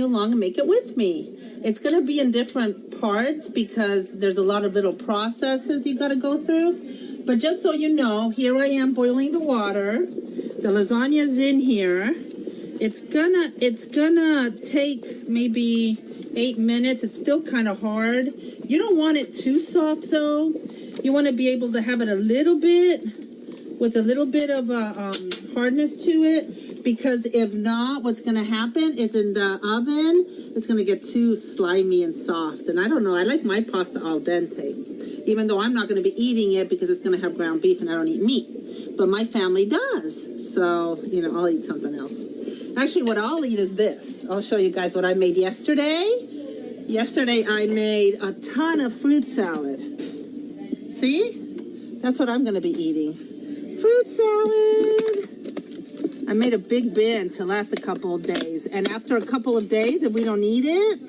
along and make it with me. It's going to be in different parts because there's a lot of little processes you got to go through. But just so you know, here I am boiling the water. The lasagna's in here. It's gonna take maybe 8 minutes. It's still kind of hard. You don't want it too soft though. You want to be able to have it a little bit with a little bit of hardness to it, because if not, what's going to happen is in the oven, it's going to get too slimy and soft. And I don't know, I like my pasta al dente, even though I'm not going to be eating it because it's going to have ground beef and I don't eat meat. But my family does. So, you know, I'll eat something else. Actually, what I'll eat is this. I'll show you guys what I made yesterday. Yesterday, I made a ton of fruit salad. See? That's what I'm going to be eating. Fruit salad. I made a big bin to last a couple of days. And after a couple of days, if we don't eat it,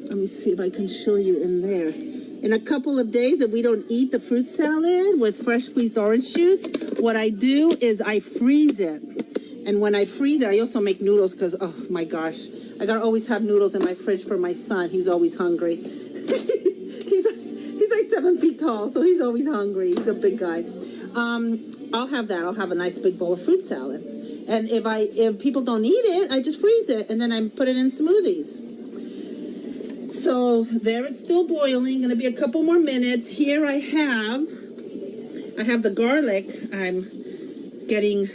let me see if I can show you in there. In a couple of days, if we don't eat the fruit salad with fresh squeezed orange juice, what I do is I freeze it. And when I freeze it, I also make noodles because, oh my gosh, I gotta always have noodles in my fridge for my son. He's always hungry. he's like 7 feet tall, so he's always hungry. He's a big guy. I'll have that. I'll have a nice big bowl of fruit salad. And if people don't eat it, I just freeze it and then I put it in smoothies. So there it's still boiling. Gonna be a couple more minutes. Here I have the garlic. I'm getting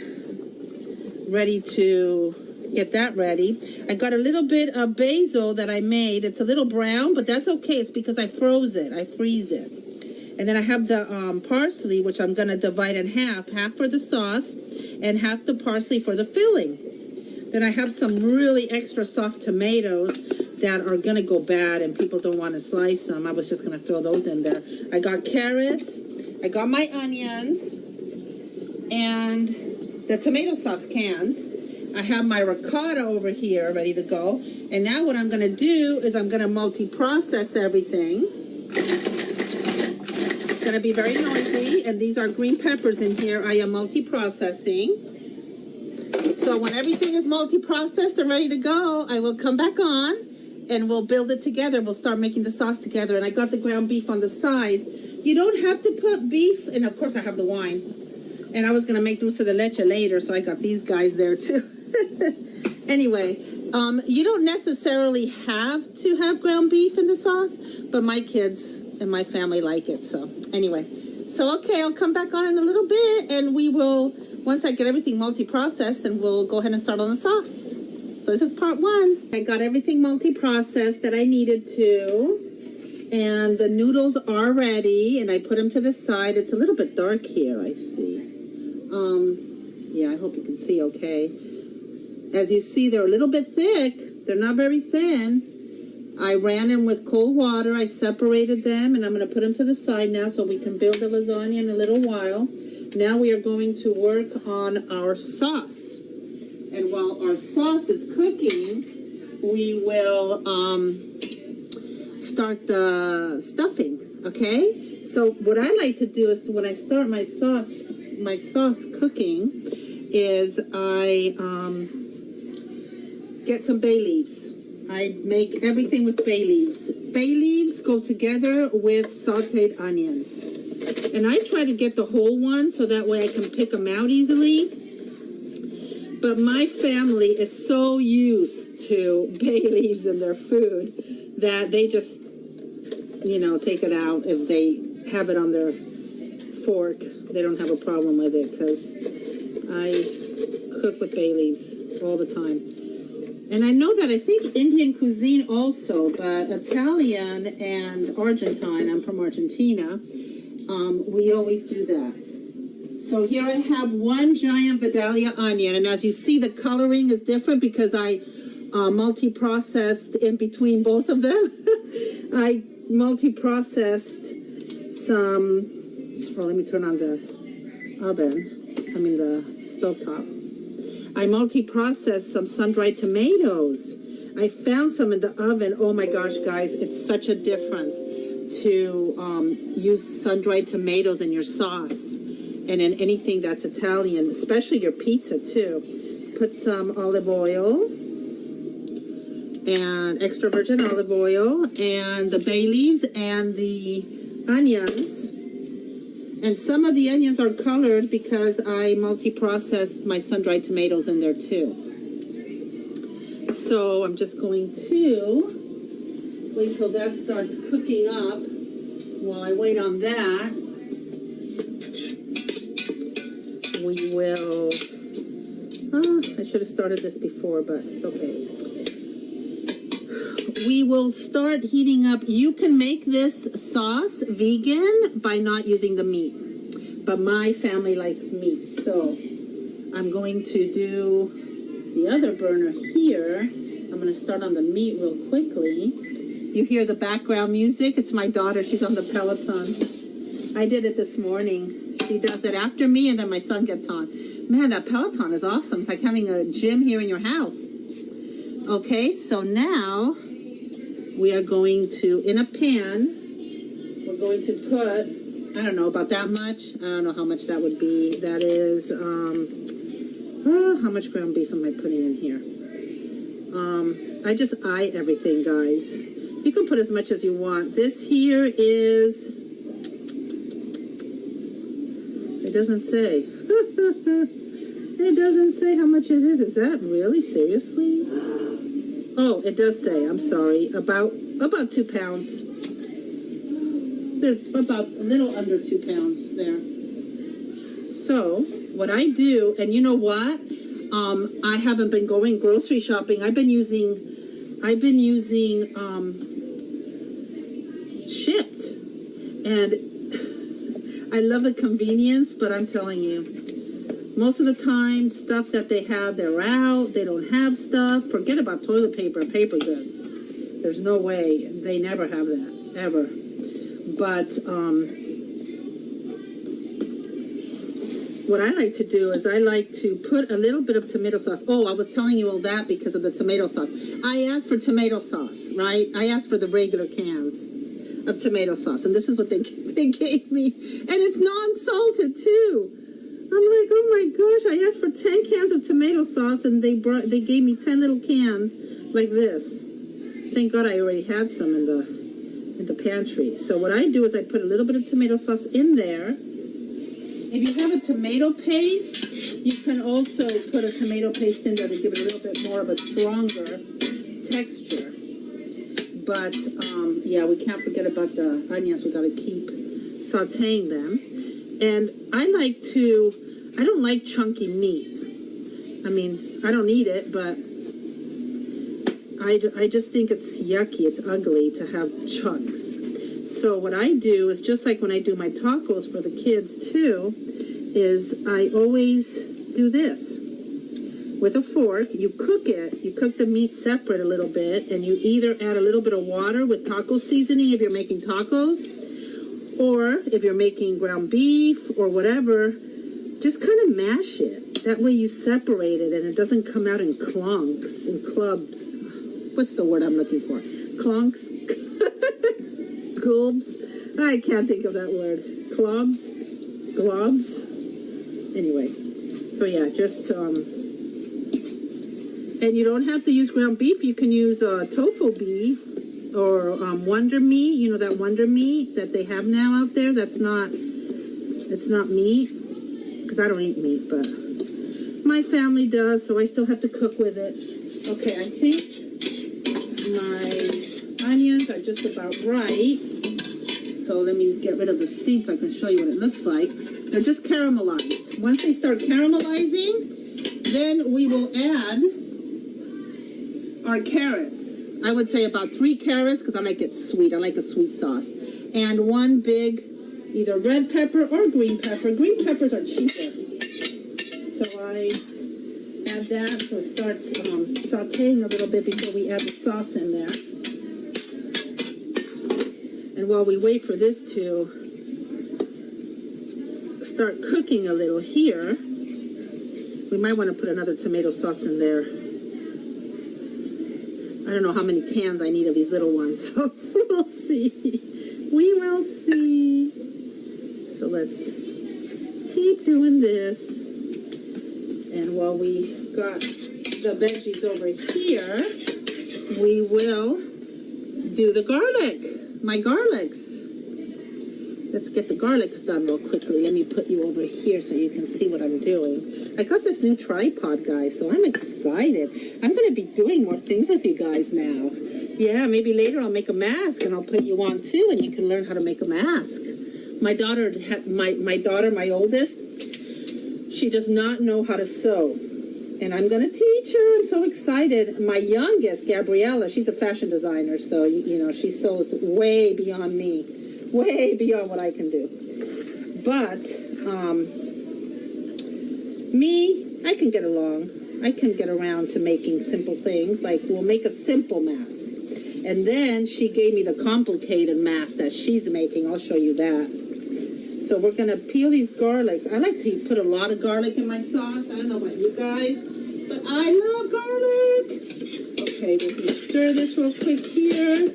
ready to get that ready. I got a little bit of basil that I made. It's a little brown, but that's okay. It's because I froze it. I freeze it. And then I have the parsley, which I'm going to divide in half for the sauce and half the parsley for the filling. Then I have some really extra soft tomatoes that are going to go bad and people don't want to slice them. I was just going to throw those in there. I got carrots. I got my onions and the tomato sauce cans. I have my ricotta over here ready to go. And now what I'm going to do is I'm going to multi-process everything. It's going to be very noisy, and these are green peppers in here. I am multi-processing. So when everything is multi-processed and ready to go, I will come back on and we'll build it together. We'll start making the sauce together. And I got the ground beef on the side. You don't have to put beef, and of course I have the wine. And I was going to make dulce de leche later, so I got these guys there too. Anyway, you don't necessarily have to have ground beef in the sauce, but my kids and my family like it. So anyway, okay, I'll come back on in a little bit and we will, once I get everything multi-processed, and we'll go ahead and start on the sauce. So this is part 1. I got everything multi-processed that I needed to, and the noodles are ready, and I put them to the side. It's a little bit dark here, I see. Yeah, I hope you can see okay. As you see, they're a little bit thick. They're not very thin. I ran them with cold water. I separated them, and I'm going to put them to the side now so we can build the lasagna in a little while. Now we are going to work on our sauce. And while our sauce is cooking, we will start the stuffing, okay? So what I like to do is when I start my sauce cooking is I get some bay leaves. I make everything with bay leaves. Bay leaves go together with sauteed onions. And I try to get the whole one so that way I can pick them out easily. But my family is so used to bay leaves in their food that they just, take it out if they have it on their fork. They don't have a problem with it because I cook with bay leaves all the time. And I know that I think Indian cuisine also, but Italian and Argentine, I'm from Argentina, we always do that. So here I have one giant Vidalia onion, and as you see, the coloring is different because I multi-processed in between both of them. I multi-processed some, let me turn on the the stovetop. I multi-processed some sun-dried tomatoes. I found some in the oven. Oh my gosh, guys, it's such a difference to use sun-dried tomatoes in your sauce and in anything that's Italian, especially your pizza too. Put some olive oil. and extra virgin olive oil and the bay leaves and the onions. And some of the onions are colored because I multi-processed my sun-dried tomatoes in there too. So I'm just going to wait till that starts cooking up. While I wait on that, we will, I should have started this before, but it's okay. We will start heating up. You can make this sauce vegan by not using the meat, but my family likes meat. So I'm going to do the other burner here. I'm going to start on the meat real quickly. You hear the background music? It's my daughter. She's on the Peloton. I did it this morning. She does it after me, and then my son gets on. Man, that Peloton is awesome. It's like having a gym here in your house. Okay, so now we are going to, in a pan, we're going to put, I don't know, about that much. I don't know how much that would be. That is, how much ground beef am I putting in here? I just eye everything, guys. You can put as much as you want. This here is, it doesn't say. It doesn't say how much it is. Is that really? Seriously? Oh, it does say. I'm sorry. About 2 pounds. About a little under 2 pounds there. So what I do, and you know what? I haven't been going grocery shopping. I've been using Shipt, and I love the convenience. But I'm telling you, most of the time, stuff that they have, they're out. They don't have stuff. Forget about toilet paper and paper goods. There's no way. They never have that, ever. But what I like to do is I like to put a little bit of tomato sauce. Oh, I was telling you all that because of the tomato sauce. I asked for tomato sauce, right? I asked for the regular cans of tomato sauce, and this is what they gave me. And it's non-salted, too. I'm like, oh my gosh, I asked for 10 cans of tomato sauce, and they gave me 10 little cans like this. Thank God I already had some in the pantry. So what I do is I put a little bit of tomato sauce in there. If you have a tomato paste, you can also put a tomato paste in there to give it a little bit more of a stronger texture. But yeah, we can't forget about the onions. We got to keep sauteing them. And I don't like chunky meat. I mean, I don't eat it, but I just think it's yucky. It's ugly to have chunks. So what I do is just like when I do my tacos for the kids too, is I always do this. With a fork, you cook the meat separate a little bit, and you either add a little bit of water with taco seasoning if you're making tacos, or if you're making ground beef or whatever, just kind of mash it. That way you separate it and it doesn't come out in clunks and clubs. What's the word I'm looking for? Clunks? Globs? I can't think of that word. Globs? Globs? Anyway, so yeah, just, and you don't have to use ground beef. You can use tofu beef or Wonder Meat. You know that Wonder Meat that they have now out there? It's not meat, because I don't eat meat, but my family does, so I still have to cook with it. Okay, I think my onions are just about right. So let me get rid of the steam so I can show you what it looks like. They're just caramelized. Once they start caramelizing, then we will add our carrots. I would say about 3 carrots because I like it sweet. I like a sweet sauce. And 1 big either red pepper or green pepper. Green peppers are cheaper. So I add that so it starts sauteing a little bit before we add the sauce in there. And while we wait for this to start cooking a little here, we might want to put another tomato sauce in there. I don't know how many cans I need of these little ones, so we'll see. We will see. So let's keep doing this. And while we got the veggies over here, we will do the garlic, my garlics. Let's get the garlics done real quickly. Let me put you over here so you can see what I'm doing. I got this new tripod, guys, so I'm excited. I'm going to be doing more things with you guys now. Yeah, maybe later I'll make a mask and I'll put you on too, and you can learn how to make a mask. My daughter, my oldest, she does not know how to sew. And I'm going to teach her. I'm so excited. My youngest, Gabriella, she's a fashion designer, so, she sews way beyond me. Way beyond what I can do. But me, I can get along. I can get around to making simple things. Like, we'll make a simple mask. And then she gave me the complicated mask that she's making. I'll show you that. So we're going to peel these garlics. I like to put a lot of garlic in my sauce. I don't know about you guys, but I love garlic. Okay, let me stir this real quick here.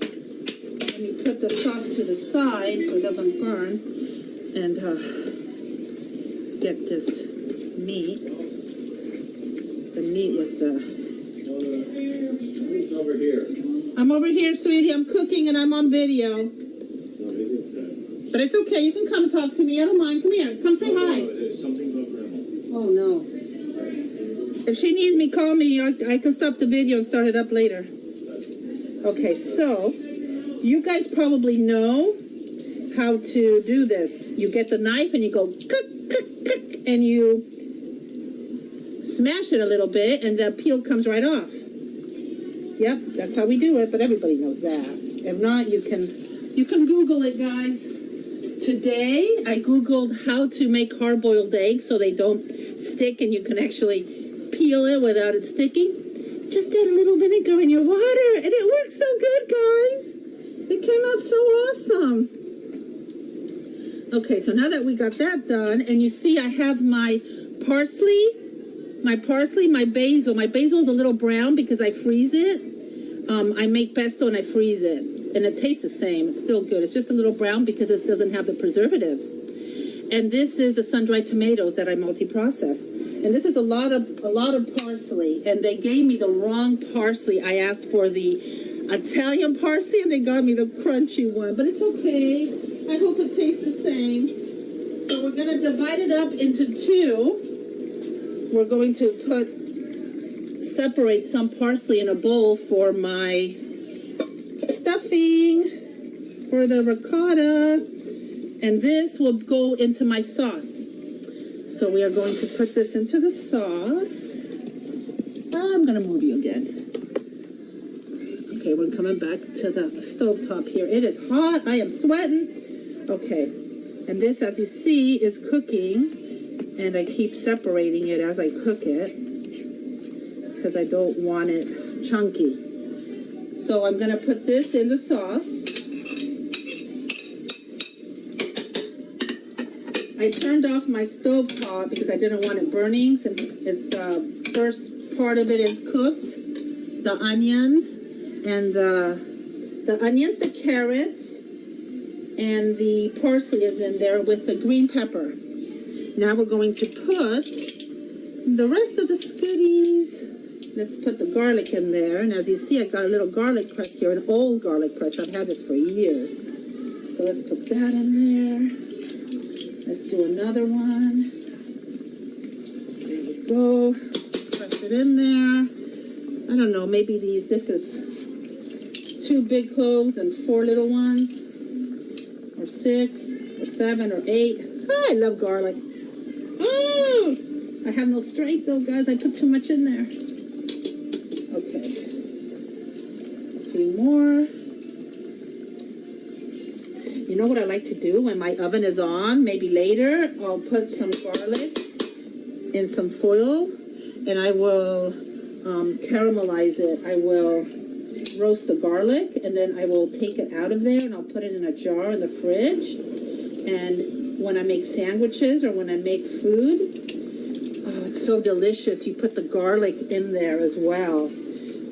Let me put the sauce to the side so it doesn't burn. And let's get this meat. The meat with the... Who's over here? I'm over here, sweetie. I'm cooking and I'm on video. But it's okay. You can come and talk to me. I don't mind. Come here. Come say hi. There's something about grandma. Oh, no. If she needs me, call me. I can stop the video and start it up later. Okay, so you guys probably know how to do this. You get the knife and you go cook, and you smash it a little bit and the peel comes right off. Yep, that's how we do it, but everybody knows that. If not, you can Google it, guys. Today, I Googled how to make hard-boiled eggs so they don't stick and you can actually peel it without it sticking. Just add a little vinegar in your water, and it works so good, guys. It came out so awesome. Okay, so now that we got that done, and you see I have my parsley, my basil. My basil is a little brown because I freeze it. I make pesto and I freeze it. And it tastes the same. It's still good. It's just a little brown because it doesn't have the preservatives. And this is the sun-dried tomatoes that I multi-processed. And this is a lot of parsley. And they gave me the wrong parsley. I asked for the Italian parsley, and they got me the crunchy one. But it's okay. I hope it tastes the same. So we're going to divide it up into two. We're going to separate some parsley in a bowl for my stuffing, for the ricotta, and this will go into my sauce. So we are going to put this into the sauce. I'm going to move you again. Okay, we're coming back to the stovetop here. It is hot. I am sweating. Okay, and this, as you see, is cooking, and I keep separating it as I cook it because I don't want it chunky. So I'm going to put this in the sauce. I turned off my stove top because I didn't want it burning since the first part of it is cooked. The onions and the carrots, and the parsley is in there with the green pepper. Now we're going to put the rest of the goodies. Let's put the garlic in there. And as you see, I got a little garlic press here, an old garlic press. I've had this for years. So let's put that in there. Let's do another one. There we go. Press it in there. I don't know, maybe this is 2 big cloves and 4 little ones. Or 6, or 7, or 8. Oh, I love garlic. Oh! I have no strength though, guys. I put too much in there. Okay, a few more. You know what I like to do when my oven is on? Maybe later I'll put some garlic in some foil and I will caramelize it. I will roast the garlic and then I will take it out of there and I'll put it in a jar in the fridge. And when I make sandwiches or when I make food, oh, it's so delicious. You put the garlic in there as well.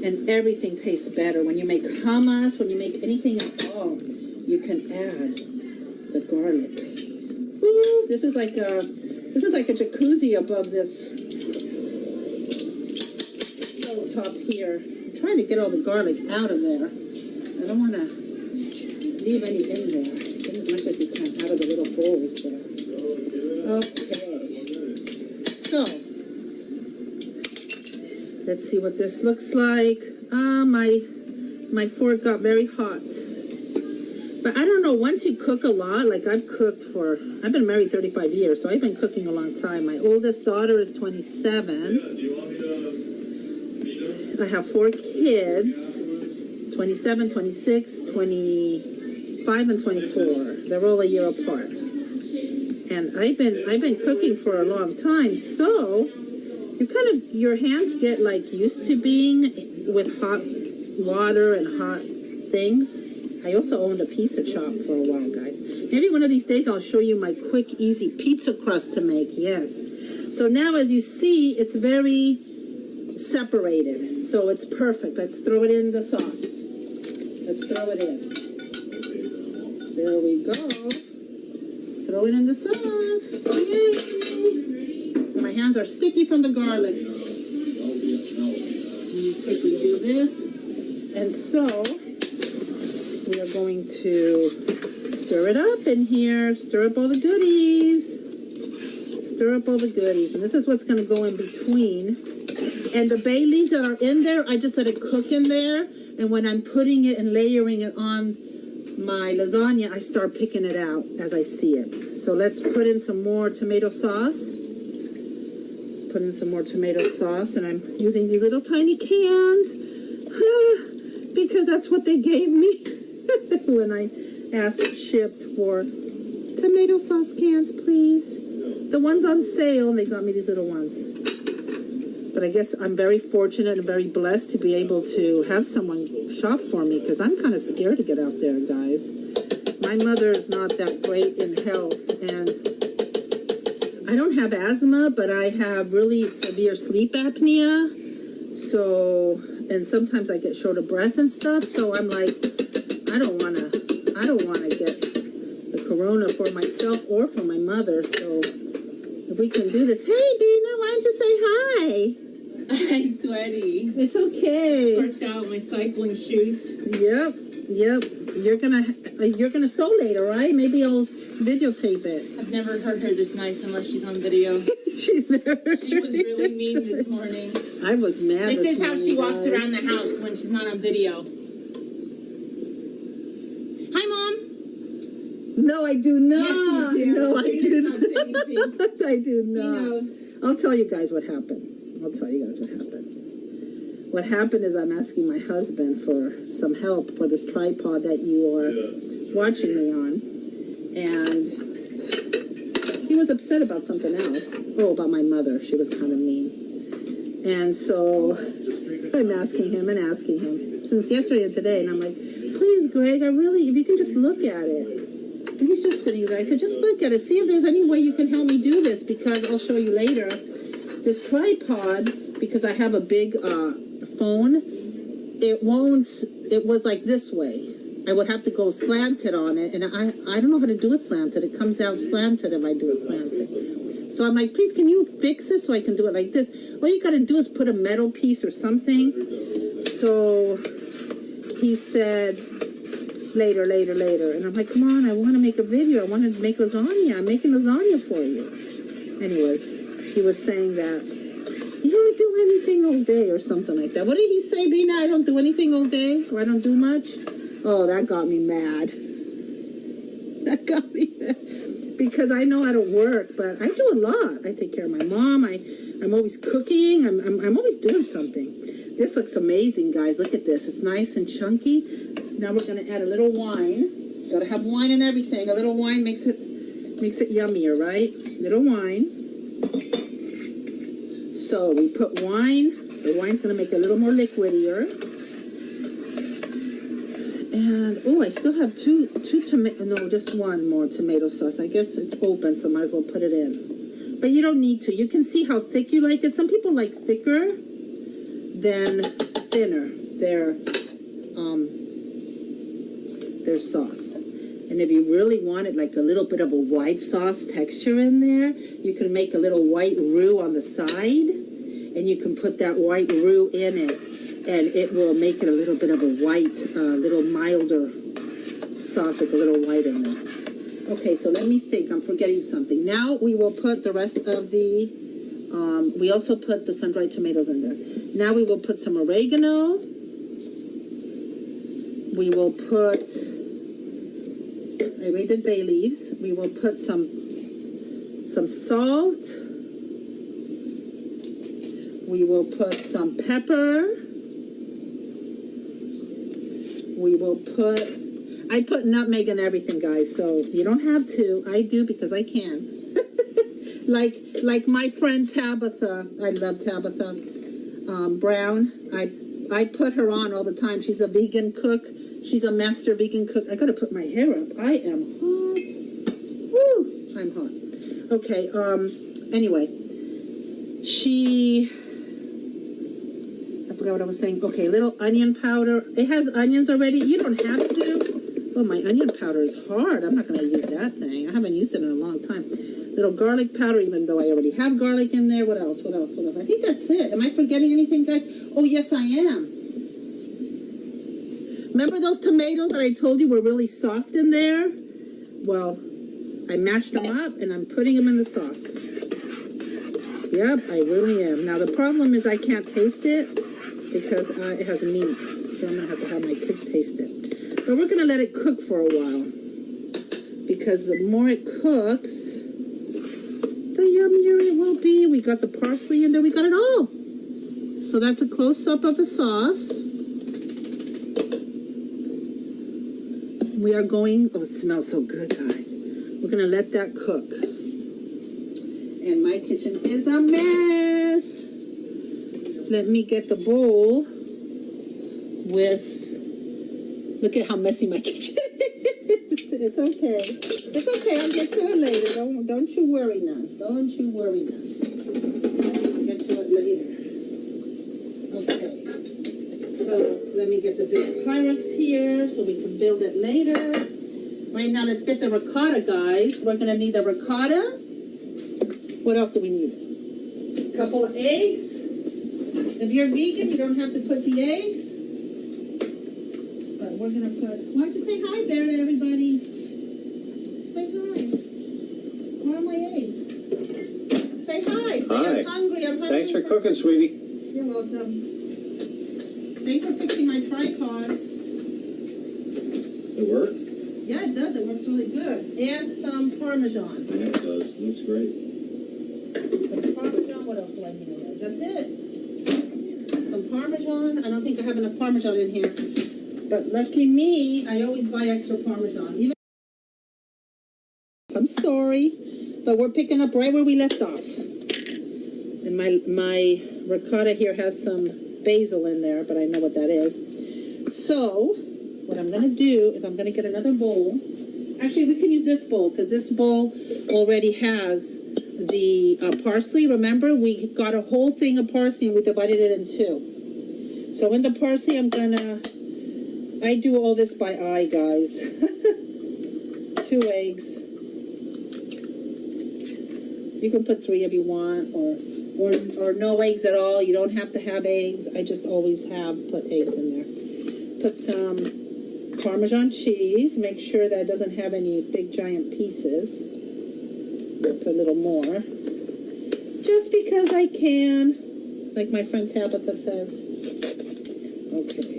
And everything tastes better. When you make hummus, when you make anything at all, you can add the garlic. Ooh, this is like a jacuzzi above this stove top here. I'm trying to get all the garlic out of there. I don't want to leave any in there. Get as much as you can out of the little bowls there. Okay. So, let's see what this looks like. My fork got very hot. But I don't know, once you cook a lot, like I've been married 35 years, so I've been cooking a long time. My oldest daughter is 27. I have 4 kids, 27, 26, 25, and 24. They're all a year apart. And I've been cooking for a long time, so your hands get like used to being with hot water and hot things. I also owned a pizza shop for a while, guys. Maybe one of these days I'll show you my quick, easy pizza crust to make, yes. So now, as you see, it's very separated, so it's perfect. Let's throw it in the sauce. Let's throw it in. There we go. Throw it in the sauce. Yay! My hands are sticky from the garlic. Let me quickly do this. And so we are going to stir it up in here. Stir up all the goodies. Stir up all the goodies. And this is what's going to go in between. And the bay leaves that are in there, I just let it cook in there. And when I'm putting it and layering it on my lasagna, I start picking it out as I see it. So let's put in some more tomato sauce. Let's put in some more tomato sauce. And I'm using these little tiny cans because that's what they gave me when I asked shipped for tomato sauce cans, please. The ones on sale, and they got me these little ones. But I guess I'm very fortunate and very blessed to be able to have someone shop for me, because I'm kind of scared to get out there, guys. My mother is not that great in health, and I don't have asthma, but I have really severe sleep apnea. So, and sometimes I get short of breath and stuff. So I'm like, I don't want to get the corona for myself or for my mother. So if we can do this, hey Bina, why don't you say hi? I'm sweaty. It's okay. Worked out my cycling shoes. Yep. You're gonna sew later, right? Maybe I'll videotape it. I've never heard her this nice unless she's on video. She's never. She was really mean this morning. I was mad. This is how she walks around the house when she's not on video. Hi, Mom. No, I do not. Yes, you do. No, I do Not not. saying anything. I do He not. knows. I'll tell you guys what happened. What happened is I'm asking my husband for some help for this tripod that you are watching me on. And he was upset about something else. Oh, about my mother. She was kind of mean. And so I'm asking him since yesterday and today. And I'm like, please, Greg, if you can just look at it. And he's just sitting there. I said, just look at it. See if there's any way you can help me do this, because I'll show you later. This tripod, because I have a big phone, it was like this way. I would have to go slanted on it, and I don't know how to do it slanted. It comes out slanted if I do it slanted. So I'm like, please, can you fix it so I can do it like this? All you got to do is put a metal piece or something. So he said, later. And I'm like, come on, I want to make a video. I want to make lasagna. I'm making lasagna for you. Anyway, he was saying that you don't do anything all day or something like that. What did he say, Bina? I don't do anything all day, or I don't do much? Oh, that got me mad. That got me mad. Because I know how to work, but I do a lot. I take care of my mom. I'm always cooking. I'm always doing something. This looks amazing, guys. Look at this. It's nice and chunky. Now we're going to add a little wine. Got to have wine and everything. A little wine makes it yummier, right? Little wine. So we put wine. The wine's going to make it a little more liquidier. And, I still have just one more tomato sauce. I guess it's open, so might as well put it in. But you don't need to. You can see how thick you like it. Some people like thicker than thinner, their sauce. And if you really wanted like a little bit of a white sauce texture in there, you can make a little white roux on the side, and you can put that white roux in it. and it will make it a little bit of a white, little milder sauce with a little white in there. Okay, so let me think. I'm forgetting something. Now we will put the rest of the, we also put the sun-dried tomatoes in there. Now we will put some oregano. We will put, I already did bay leaves. We will put some salt. We will put some pepper. We will put, I put nutmeg in everything, guys, so you don't have to. I do because I can. like my friend Tabitha, I love Tabitha Brown. I put her on all the time. She's a vegan cook. She's a master vegan cook. I gotta put my hair up. I am hot. Woo! I'm hot. Okay, anyway. I forgot what I was saying. Okay, little onion powder. It has onions already. You don't have to. Oh, my onion powder is hard. I'm not gonna use that thing. I haven't used it in a long time. Little garlic powder, even though I already have garlic in there. What else? What else? What else? I think that's it. Am I forgetting anything, guys? Oh, yes, I am. Remember those tomatoes that I told you were really soft in there? Well, I mashed them up and I'm putting them in the sauce. Yep, I really am. Now, the problem is I can't taste it because it has meat. So I'm going to have my kids taste it. But we're going to let it cook for a while. Because the more it cooks, the yummier it will be. We got the parsley in there. We got it all. So that's a close-up of the sauce. We are going, oh, it smells so good, guys. We're going to let that cook. And my kitchen is a mess. Let me get the bowl with, look at how messy my kitchen is. It's okay. It's okay. I'll get to it later. Don't you worry now. Don't you worry now. I'll get to it later. Okay. So let me get the big Pyrex here so we can build it later. Right now, let's get the ricotta, guys. We're going to need the ricotta. What else do we need? A couple of eggs. If you're vegan, you don't have to put the eggs. But we're going to put... Why don't you say hi there to everybody? Say hi. Where are my eggs? Say hi. Say Hi. I'm hungry. I'm hungry. Thanks for cooking, sweetie. You're welcome. Thanks for fixing my tripod. It work? Yeah, it does. It works really good. And some Parmesan. Yeah, it does. Looks great. Some Parmesan. What else do I need in there? That's it. Some Parmesan. I don't think I have enough Parmesan in here. But lucky me, I always buy extra Parmesan. Even I'm sorry, but we're picking up right where we left off. And my ricotta here has some basil in there, but I know what that is. So what I'm going to do is I'm going to get another bowl. Actually, we can use this bowl because this bowl already has the parsley. Remember, we got a whole thing of parsley and we divided it in two. So in the parsley, I do all this by eye, guys. 2 eggs. You can put 3 if you want, or no eggs at all. You don't have to have eggs. I just always put eggs in there. Put some Parmesan cheese. Make sure that it doesn't have any big giant pieces. We'll put a little more. Just because I can, like my friend Tabitha says. Okay.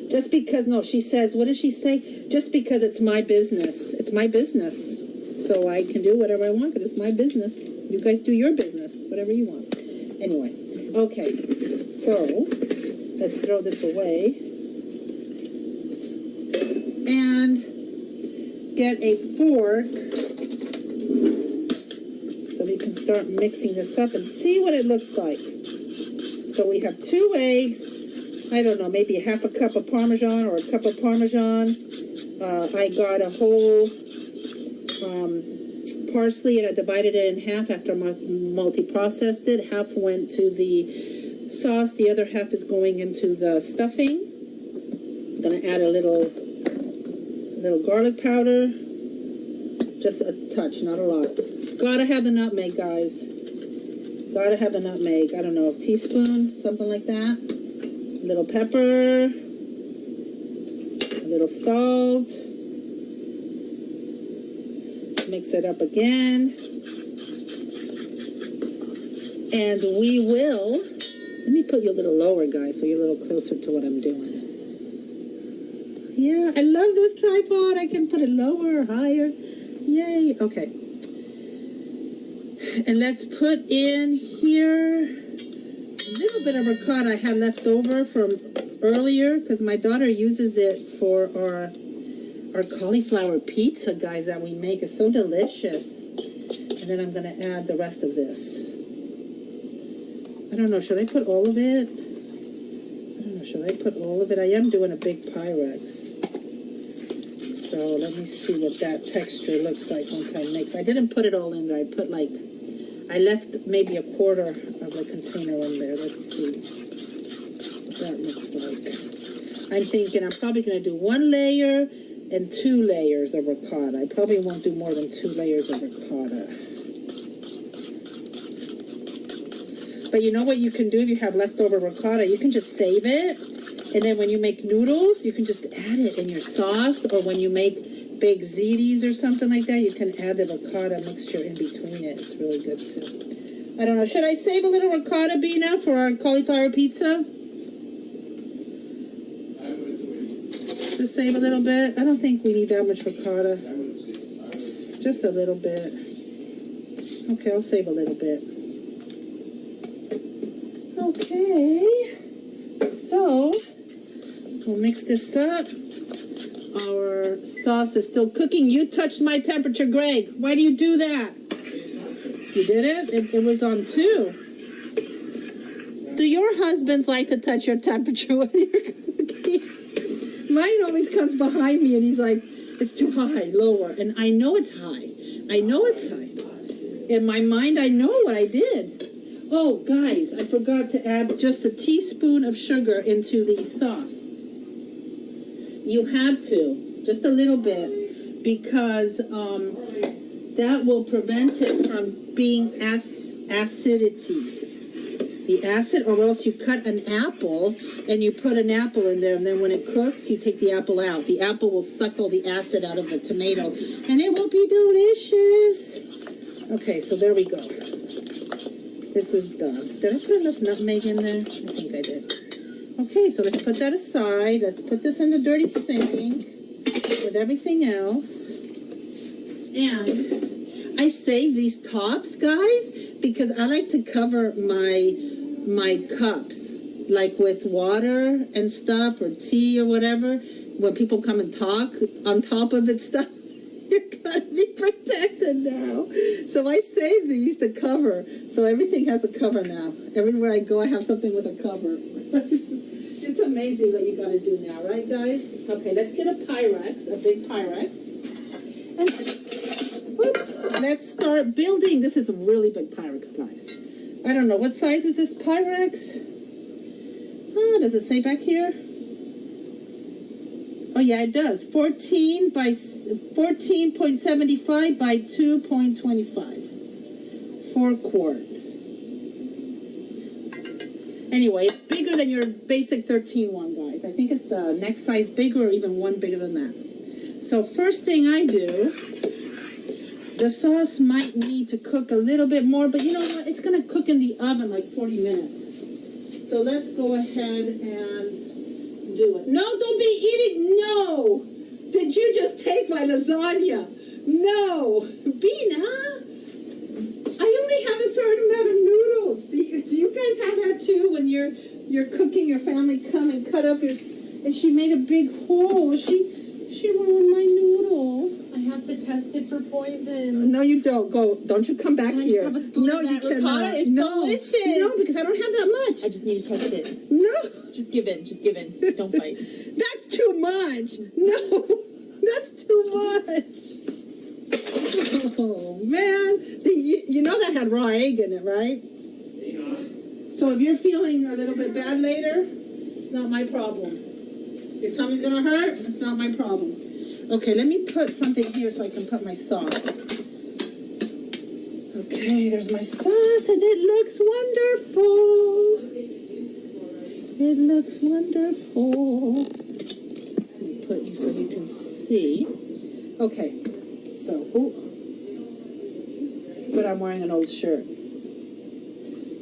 Just because, no, she says, what does she say? Just because it's my business. It's my business. So I can do whatever I want because it's my business. You guys do your business, whatever you want. Anyway, okay. So let's throw this away. And get a fork so we can start mixing this up and see what it looks like. So we have 2 eggs. I don't know, maybe half a cup of Parmesan or a cup of Parmesan. I got a whole parsley and I divided it in half after I multi-processed it. Half went to the sauce, the other half is going into the stuffing. I'm going to add a little garlic powder. Just a touch, not a lot. Gotta have the nutmeg, guys. Gotta have the nutmeg. I don't know, a teaspoon, something like that. little pepper, a little salt. Let's mix it up again. And we will, let me put you a little lower, guys, so you're a little closer to what I'm doing. Yeah, I love this tripod. I can put it lower or higher. Yay. Okay. And let's put in here a little bit of ricotta I had left over from earlier because my daughter uses it for our cauliflower pizza, guys, that we make. It's so delicious. And then I'm going to add the rest of this. I don't know. Should I put all of it? I don't know. Should I put all of it? I am doing a big Pyrex. So let me see what that texture looks like once I mix. I didn't put it all in there. I left maybe a quarter of the container in there. Let's see what that looks like. I'm thinking I'm probably going to do 1 layer and 2 layers of ricotta. I probably won't do more than 2 layers of ricotta. But you know what you can do if you have leftover ricotta? You can just save it. And then when you make noodles, you can just add it in your sauce. Or when you make baked ziti's or something like that, you can add the ricotta mixture in between it. It's really good too. I don't know. Should I save a little ricotta bean now for our cauliflower pizza? Just save a little bit. I don't think we need that much ricotta. Just a little bit. Okay, I'll save a little bit. Okay. So, we'll mix this up. Our sauce is still cooking. You touched my temperature, Greg. Why do you do that? You did it? It was on 2. Do your husbands like to touch your temperature when you're cooking? Mine always comes behind me and he's like, it's too high, lower. And I know it's high. I know it's high. In my mind, I know what I did. Oh, guys, I forgot to add just a teaspoon of sugar into the sauce. You have to, just a little bit, because that will prevent it from being acidity. The acid, or else you cut an apple and you put an apple in there, and then when it cooks, you take the apple out. The apple will suck all the acid out of the tomato, and it will be delicious. Okay, so there we go. This is done. Did I put enough nutmeg in there? I think I did. Okay, so let's put that aside. Let's put this in the dirty sink with everything else. And I save these tops, guys, because I like to cover my cups, like with water and stuff, or tea or whatever. When people come and talk on top of it stuff, you gotta be protected now. So I save these to cover. So everything has a cover now. Everywhere I go, I have something with a cover. It's amazing what you gotta do now, right, guys? Okay, let's get a Pyrex, a big Pyrex. And let's start building. This is a really big Pyrex, guys. I don't know, what size is this Pyrex? Oh, does it say back here? Oh yeah, it does. 14.75 by 2.25. 4 quart. Anyway, it's bigger than your basic 13 one, guys. I think it's the next size bigger or even one bigger than that. So first thing I do, the sauce might need to cook a little bit more, but you know what? It's going to cook in the oven like 40 minutes. So let's go ahead and do it. No, don't be eating. No. Did you just take my lasagna? No. Bina, I only have a certain amount of noodles. Do you guys have that too when you're cooking? Your family come and cut up your, and she made a big hole. She ruined my noodle. I have to test it for poison. No, you don't. Go. Don't you come back Can I here. just have a spoon No, of you that cannot. ricotta? It's No. delicious. No, because I don't have that much. I just need to test it. No. Just give in. Just give in. Don't fight. That's too much. No. That's too much. Oh, man. You know that had raw egg in it, right? So if you're feeling a little bit bad later, it's not my problem. Your tummy's going to hurt, it's not my problem. Okay, let me put something here so I can put my sauce. Okay, there's my sauce, and it looks wonderful. It looks wonderful. Let me put you so you can see. Okay, so, it's good I'm wearing an old shirt.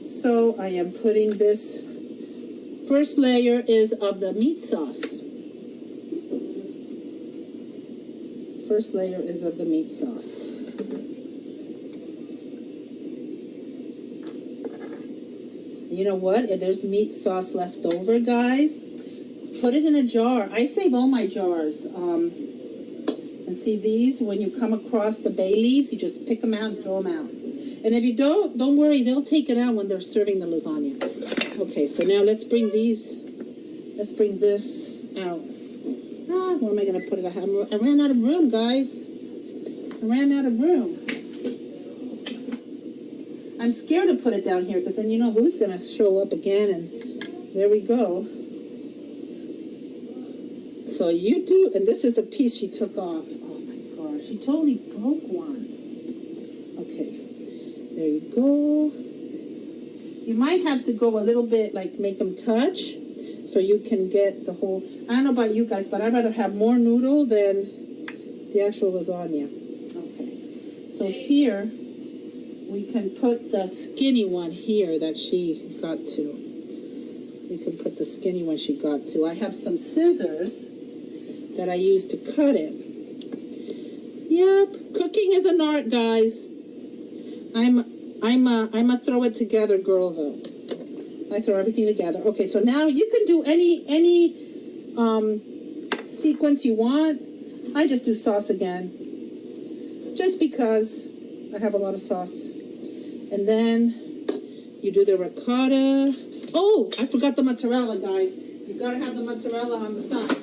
So I am putting this, first layer is of the meat sauce. First layer is of the meat sauce. You know what? If there's meat sauce left over, guys, put it in a jar. I save all my jars. And see these, when you come across the bay leaves, you just pick them out and throw them out. And if you don't worry, they'll take it out when they're serving the lasagna. Okay, so now let's bring this out. Where am I going to put it? I ran out of room, guys. I ran out of room. I'm scared to put it down here because then you know who's going to show up again, and there we go. So you do, and this is the piece she took off. Oh my gosh, she totally broke one. Okay, there you go. You might have to go a little bit, like make them touch, so you can get the whole, I don't know about you guys, but I'd rather have more noodle than the actual lasagna. Okay, so here, we can put the skinny one here that she got to. We can put the skinny one she got to. I have some scissors that I use to cut it. Yep, cooking is an art, guys. I'm a throw it together girl though. I throw everything together. Okay, so now you can do any sequence you want. I just do sauce again, just because I have a lot of sauce. And then you do the ricotta. Oh, I forgot the mozzarella, guys. You gotta have the mozzarella on the side.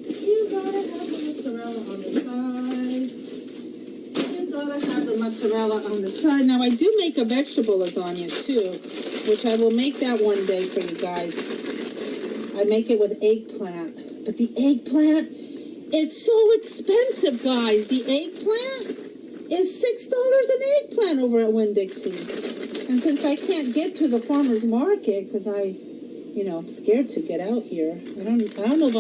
You gotta have the mozzarella on the side. You gotta have the mozzarella on the side. Now, I do make a vegetable lasagna, too, which I will make that one day for you guys. I make it with eggplant. But the eggplant is so expensive, guys. The eggplant is $6 an eggplant over at Winn-Dixie. And since I can't get to the farmer's market because I'm scared to get out here. I don't know if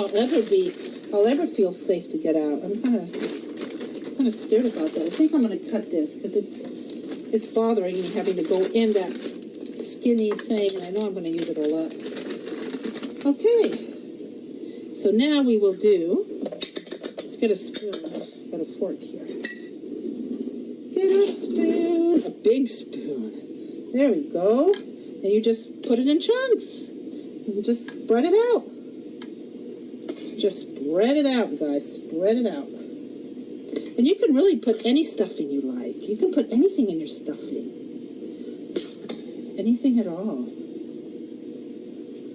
I'll ever feel safe to get out. I'm kind of scared about that. I think I'm going to cut this because it's bothering me having to go in that skinny thing, and I know I'm going to use it all up. Okay. So now we will do, let's get a spoon. Got a fork here. Get a spoon, a big spoon. There we go. And you just put it in chunks. And just spread it out. Just spread it out, guys. Spread it out. And you can really put any stuffing you like. You can put anything in your stuffing. Anything at all.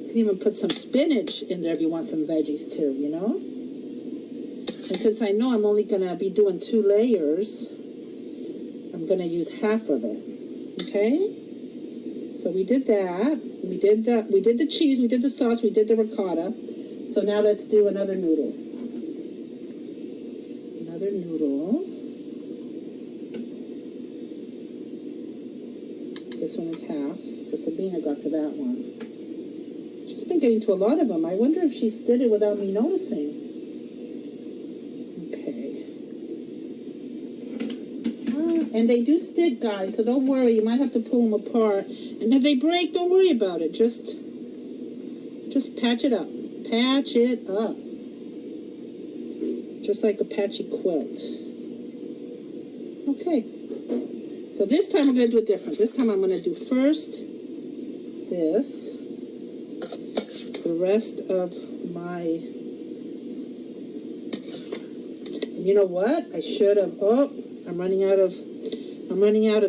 You can even put some spinach in there if you want some veggies too, you know? And since I know I'm only going to be doing 2 layers, I'm going to use half of it. Okay? So we did that. We did the cheese, we did the sauce, we did the ricotta. So now let's do another noodle. Another noodle. This one is half, because Sabina got to that one. She's been getting to a lot of them. I wonder if she did it without me noticing. Okay. And they do stick, guys, so don't worry. You might have to pull them apart. And if they break, don't worry about it. Just patch it up. Patch it up. Just like a patchy quilt. Okay. So this time we're going to do it different. This time I'm going to do first this. The rest of my... And you know what? I should have... Oh, I'm running out of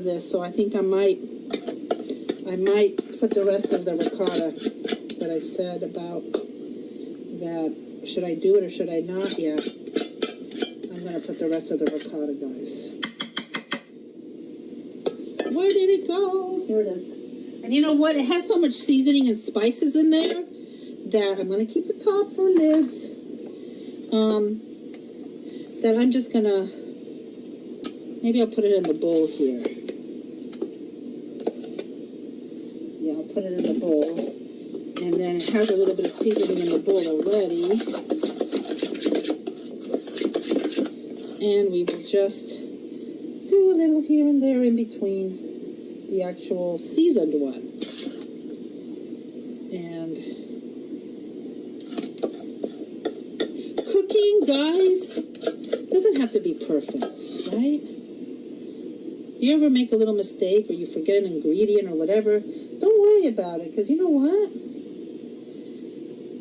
this, so I think I might put the rest of the ricotta that I said about that. Should I do it or should I not? Yeah. I'm going to put the rest of the ricotta, guys. Where did it go? Here it is. And you know what? It has so much seasoning and spices in there that I'm going to keep the top for lids. That I'm just going to... Maybe I'll put it in the bowl here. Yeah, I'll put put it in the bowl. And then it has a little bit of seasoning in the bowl already. And we will just do a little here and there in between the actual seasoned one. And cooking, guys, doesn't have to be perfect, right? If you ever make a little mistake or you forget an ingredient or whatever, don't worry about it, because you know what?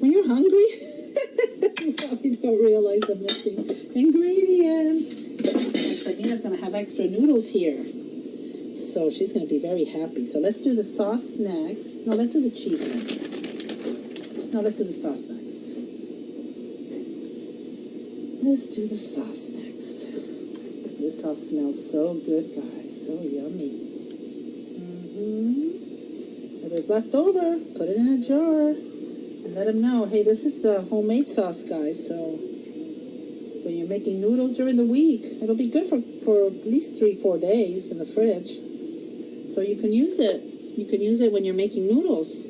When you're hungry, you probably don't realize the missing ingredients. Sabina's going to have extra noodles here. So she's going to be very happy. So let's do the sauce next. No, let's do the cheese next. No, let's do the sauce next. Let's do the sauce next. This sauce smells so good, guys. So yummy. If there's left over, put it in a jar. And let them know, hey, this is the homemade sauce, guys. So when you're making noodles during the week, it'll be good for at least 3-4 days in the fridge. So you can use it. You can use it when you're making noodles.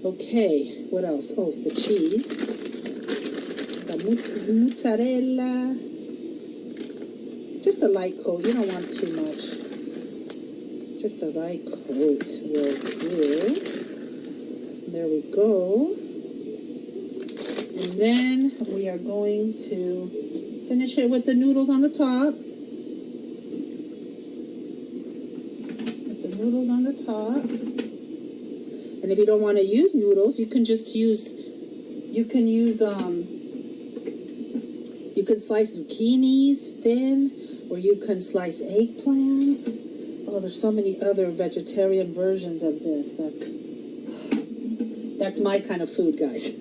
Okay, what else? Oh, the cheese. The mozzarella. Just a light coat. You don't want too much. Just a light coat will do. There we go. And then we are going to finish it with the noodles on the top. Noodles on the top. And if you don't want to use noodles, you can just use, you can slice zucchinis thin, or you can slice eggplants. Oh, there's so many other vegetarian versions of this. That's my kind of food, guys.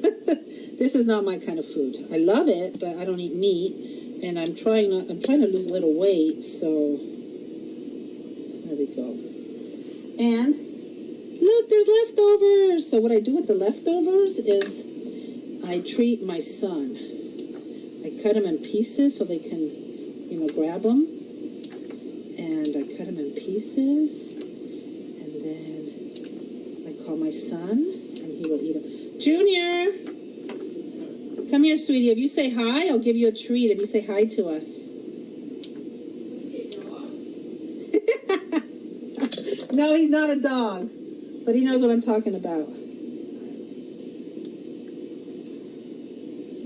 This is not my kind of food. I love it, but I don't eat meat, and I'm trying to lose a little weight, so there we go. And look, there's leftovers. So what I do with the leftovers is I treat my son. I cut them in pieces so they can, grab them. And I cut them in pieces. And then I call my son, and he will eat them. Junior, come here, sweetie. If you say hi, I'll give you a treat. If you say hi to us. No, he's not a dog, but he knows what I'm talking about.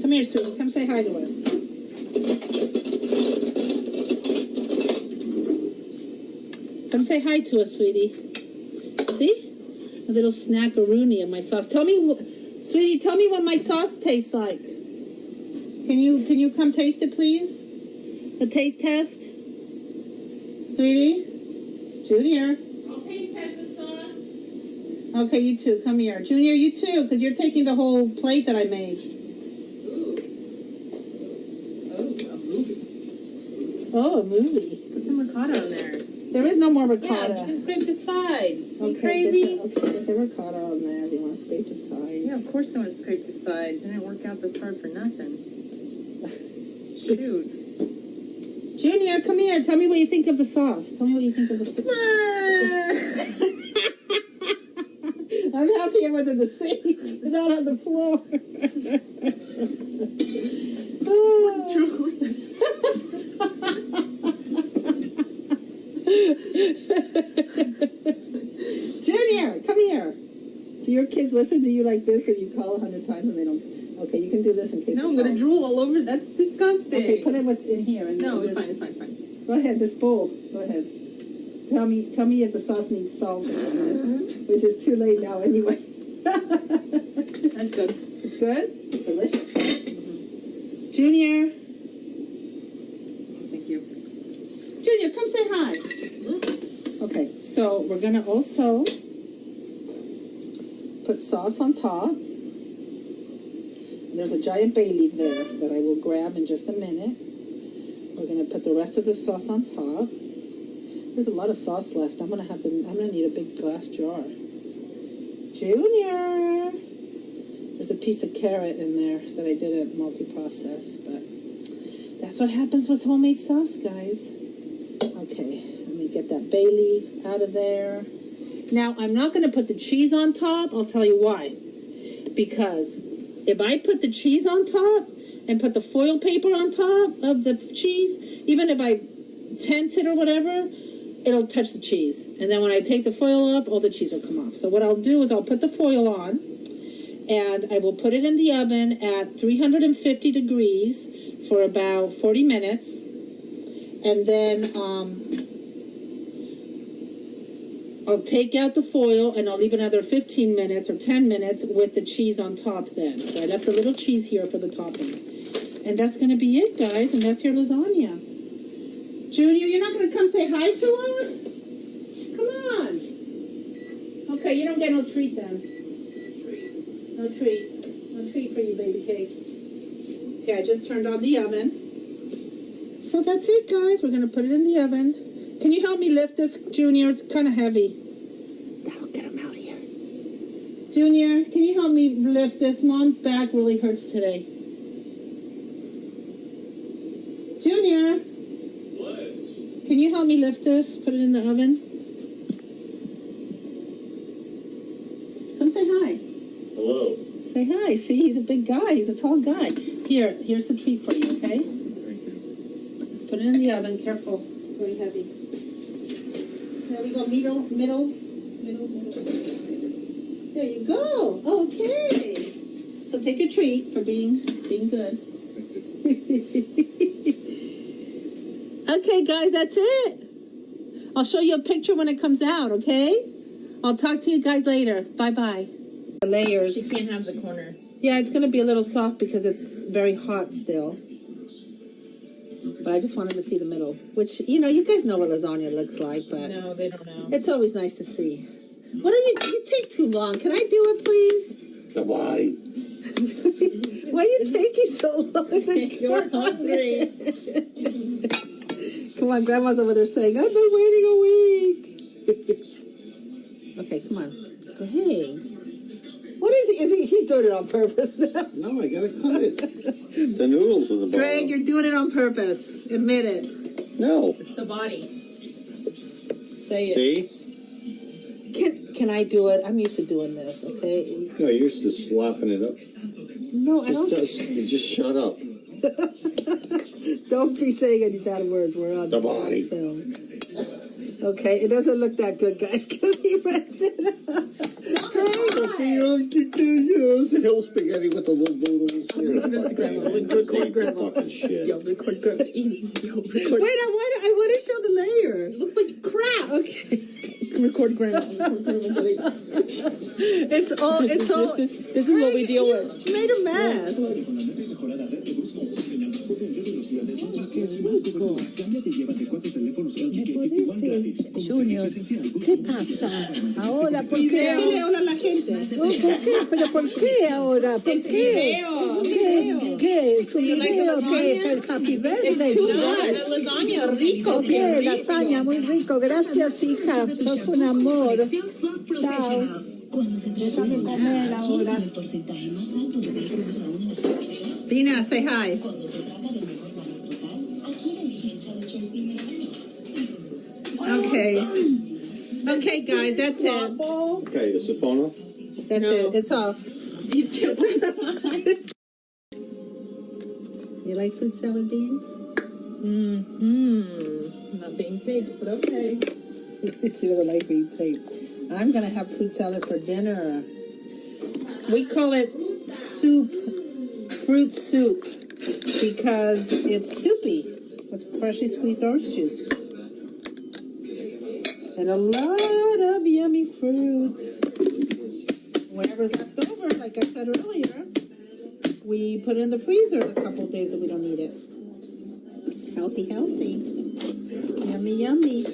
Come here, sweetie. Come say hi to us. Come say hi to us, sweetie. See? A little snackaroonie of my sauce. Tell me, sweetie, tell me what my sauce tastes like. Can you come taste it, please? A taste test? Sweetie? Junior? Okay, you too. Come here. Junior, you too, because you're taking the whole plate that I made. Ooh. Oh, a movie. Oh, a movie. Put some ricotta on there. There is no more ricotta. Yeah, you can scrape the sides. Are you Okay, crazy? Get the ricotta on there. Do you want to scrape the sides? Yeah, of course I want to scrape the sides. I didn't work out this hard for nothing. Shoot. Junior, come here. Tell me what you think of the sauce. Tell me what you think of the sauce. I'm happy it was in the sink, not on the floor. Oh. Truly. Junior, come here. Do your kids listen to you like this, or you call 100 times and they don't? Okay, you can do this in case. No, I'm gonna drool all over. That's disgusting. Okay, put it in here. And No, it's this. fine. It's fine. It's fine. Go ahead, this bowl. Go ahead. Tell me if the sauce needs salt, which is too late now anyway. That's good. It's good. It's delicious. Junior. Thank you. Junior, come say hi. Okay, so we're gonna also put sauce on top. There's a giant bay leaf there that I will grab in just a minute. We're gonna put the rest of the sauce on top. There's a lot of sauce left. I'm gonna need a big glass jar. Junior! There's a piece of carrot in there that I didn't multi-process, but that's what happens with homemade sauce, guys. Okay, let me get that bay leaf out of there. Now, I'm not going to put the cheese on top. I'll tell you why. Because if I put the cheese on top and put the foil paper on top of the cheese, even if I tent it or whatever, it'll touch the cheese. And then when I take the foil off, all the cheese will come off. So what I'll do is I'll put the foil on, and I will put it in the oven at 350 degrees for about 40 minutes. And then I'll take out the foil and I'll leave another 15 minutes or 10 minutes with the cheese on top then. So I left a little cheese here for the topping. And that's going to be it, guys. And that's your lasagna. Junior, you're not going to come say hi to us? Come on. Okay, you don't get no treat then. No treat. No treat for you, baby cakes. Okay, I just turned on the oven. So that's it, guys. We're going to put it in the oven. Can you help me lift this, Junior? It's kind of heavy. That'll get him out here. Junior, can you help me lift this? Mom's back really hurts today. Junior. What? Can you help me lift this? Put it in the oven. Come say hi. Hello. Say hi. See, he's a big guy. He's a tall guy. Here's a treat for you, okay? Thank you. Let's put it in the oven. Careful. It's very heavy. There we go. Middle. There you go. Okay. So take a treat for being good. Okay, guys, that's it. I'll show you a picture when it comes out, okay? I'll talk to you guys later. Bye-bye. The layers. She can't have the corner. Yeah, it's going to be a little soft because it's very hot still. But I just wanted to see the middle, which, you guys know what lasagna looks like, but No, they don't know. it's always nice to see. What are you take too long. Can I do it, please? The body. Why are you taking so long? You're hungry. Come on, Grandma's over there saying, I've been waiting a week. Okay, come on. Greg. What is he? He's doing it on purpose now. No, I gotta cut it. The noodles are the bottom. Greg, you're doing it on purpose. Admit it. No. The body. Say it. See? Can I do it? I'm used to doing this, okay? No, you're used to slopping it up. No, I don't. Just shut up. Don't be saying any bad words. We're on The body. film. Okay, it doesn't look that good, guys, because he messed it up. The hill spaghetti with the little noodles. Record grandma. Fucking shit. Yo, record grandma. Yo, record. Wait, I want to show the layer. It looks like crap. Okay. Record grandma. Record grandma. It's all. This is what we deal with. You made a mess. Junior, ¿qué pasa? Ahora, ¿por qué? Dile hola a la gente. ¿Por qué? ¿Pero por qué ahora? ¿Por qué? ¿Qué? ¿Es un video? ¿Qué es el Happy Birthday? Lasagna, rico. ¿Qué? Lasaña, muy rico. Gracias, hija. Sos un amor. Chao. Déjame comer ahora. Dina, say hi. Okay. Okay, guys, that's it. Okay, is the phone off? That's it. It's off. You like fruit salad beans? Not being taped, but okay. She doesn't like being taped. I'm gonna have fruit salad for dinner. We call it fruit soup, because it's soupy with freshly squeezed orange juice. And a lot of yummy fruits. Whatever's left over, like I said earlier, we put it in the freezer a couple of days that we don't need it. Healthy, healthy. Yummy, yummy.